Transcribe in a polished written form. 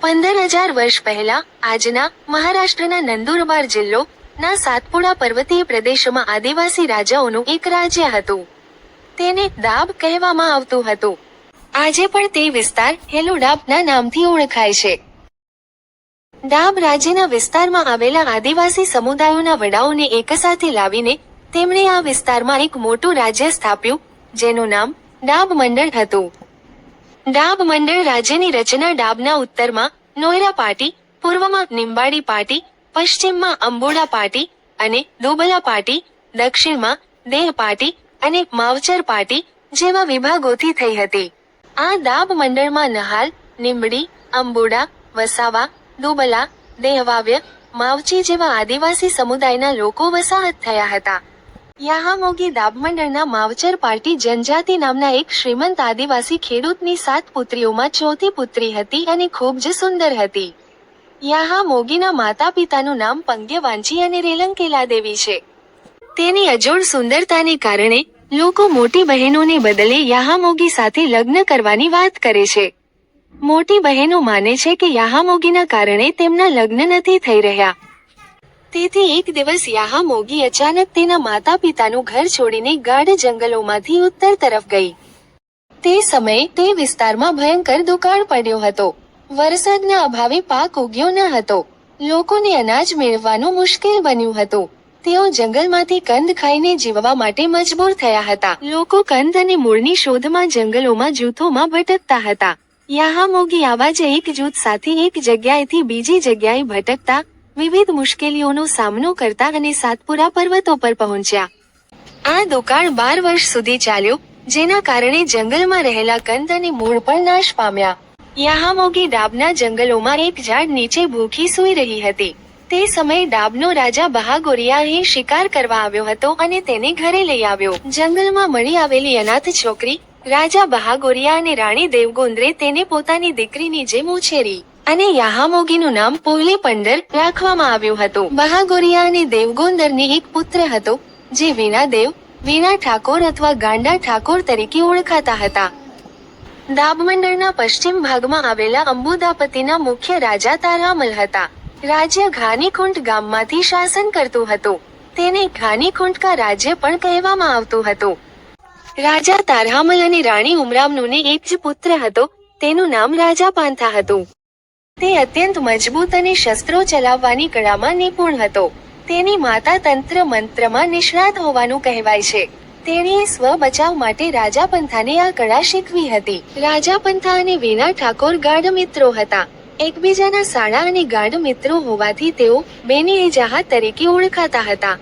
15,000 વર્ષ પહેલા આજના મહારાષ્ટ્રના નંદુરબાર જિલ્લો ના સાતપુડા પર્વતીય પ્રદેશમાં આદિવાસી રાજાઓનું એક રાજ્ય હતું. તેને દાબ કહેવામાં આવતું હતું. આજે પણ તે વિસ્તાર હેલુડાબ ના નામથી ઓળખાય છે. દાબ રાજ્યના વિસ્તારમાં આવેલા આદિવાસી સમુદાયોના વડાઓને એકસાથે લાવીને તેમણે આ વિસ્તારમાં એક મોટું રાજ્ય સ્થાપ્યું, જેનું નામ ડાબ મંડળ હતું. ડાબ મંડળ રાજ્યની રચના ડાબના ઉત્તરમાં નોયરા પાટી, પૂર્વમાં નિંબાડી પાટી, પશ્ચિમમાં અંબોડા પાટી અને દુબલા પાટી, દક્ષિણમાં દેહ પાટી અને માવચર પાટી જેવા વિભાગોથી થઈ હતી. આ દાબ મંડળમાં નહાલ, નિંબડી, અંબોડા, વસાવા, દુબલા, દેહવાવ્ય, માવચી જેવા આદિવાસી સમુદાયના લોકો વસાહત થયા હતા. યાહામોગી દાબ મંડળના માવચર પાર્ટી જનજાતિ નામના એક શ્રીમંત આદિવાસી ખેડૂતની 7 પુત્રીઓમાં ચોથી પુત્રી હતી અને ખૂબ જ સુંદર હતી. યાહામોગીના માતા પિતાનું નામ પંગ્યવાંચી અને રેલંકેલા દેવી છે. તેની અજોડ સુંદરતાને કારણે લોકો મોટી બહેનોને બદલે યાહામોગી સાથે લગ્ન કરવાની વાત કરે છે. મોટી બહેનો માને છે કે યાહામોગીના કારણે તેમના લગ્ન નથી થઈ રહ્યા. તેથી એક દિવસ યાહામોગી અચાનક તેના માતા પિતાનું ઘર છોડીને ગાઢ જંગલોમાંથી ઉત્તર તરફ ગઈ. તે સમયે તે વિસ્તારમાં ભયંકર દુકાળ પડ્યો હતો. વરસાદના અભાવે પાક ઉગ્યો ન હતો. લોકોને અનાજ મેળવવાનું મુશ્કેલ બન્યું હતું. તેઓ જંગલમાંથી કંદ ખાઈને જીવવા માટે મજબૂર થયા હતા. લોકો કંદ અને મૂળની શોધમાં જંગલોમાં જૂથોમાં ભટકતા હતા. યાહામોગી આવા જ એક જૂથ સાથે એક જગ્યાએથી બીજી જગ્યાએ ભટકતા, વિવિધ મુશ્કેલીઓનો સામનો કરતા અને સાતપુરા પર્વતો પર પહોંચ્યા. આ દુકાળ 12 વર્ષ સુધી ચાલ્યો, જેના કારણે જંગલમાં રહેલા કંદ અને મૂળ પણ નાશ પામ્યા. યાહામોગી ડાબના જંગલોમાં એક ઝાડ નીચે ભૂખી સૂઈ રહી હતી. તે સમયે ડાબનો રાજા બહાગોરિયા અહીં શિકાર કરવા આવ્યો હતો અને તેને ઘરે લઈ આવ્યો. જંગલમાં મળી આવેલી અનાથ છોકરી રાજા બહાગોરિયા અને રાણી દેવગોંદરે તેને પોતાની દીકરીની જેમ ઉછેરી અને યાહામોગીનું નામ પોહલી પંડર રાખવામાં આવ્યું હતું. બહાગોરિયા અને દેવગોંદરને એક પુત્ર હતો, જે વીણાદેવ, વીણા ઠાકોર અથવા ગાંડા ઠાકોર તરીકે ઓળખાતા હતા. દાબ મંડળના પશ્ચિમ ભાગમાં આવેલા અંબુદાપતિના મુખ્ય રાજા તારામલ હતા. રાજ્ય ઘાનીખુંટ ગામમાંથી શાસન કરતું હતું. તેને ઘાનીખુંટ કા રાજ્ય પણ કહેવામાં આવતું હતું. રાજા તારહામલ અને રાણી ઉમરામનુને એક જ પુત્ર હતો, તેનું નામ રાજા પાંથા હતું. તે અત્યંત મજબૂત અને શસ્ત્રો ચલાવવાની કળામાં નિપુણ હતો. તેની માતા તંત્ર મંત્રમાં નિષ્ણાત હોવાનું કહેવાય છે. તેણીએ સ્વ બચાવ માટે રાજા પંથાને આ કળા શીખવી હતી. રાજા પંથા અને વીણા ઠાકોર ગાઢ મિત્રો હતા. એકબીજાના સાળા અને ગાઢ મિત્રો હોવાથી તેઓ બેની-એ-જહાં તરીકે ઓળખાતા હતા.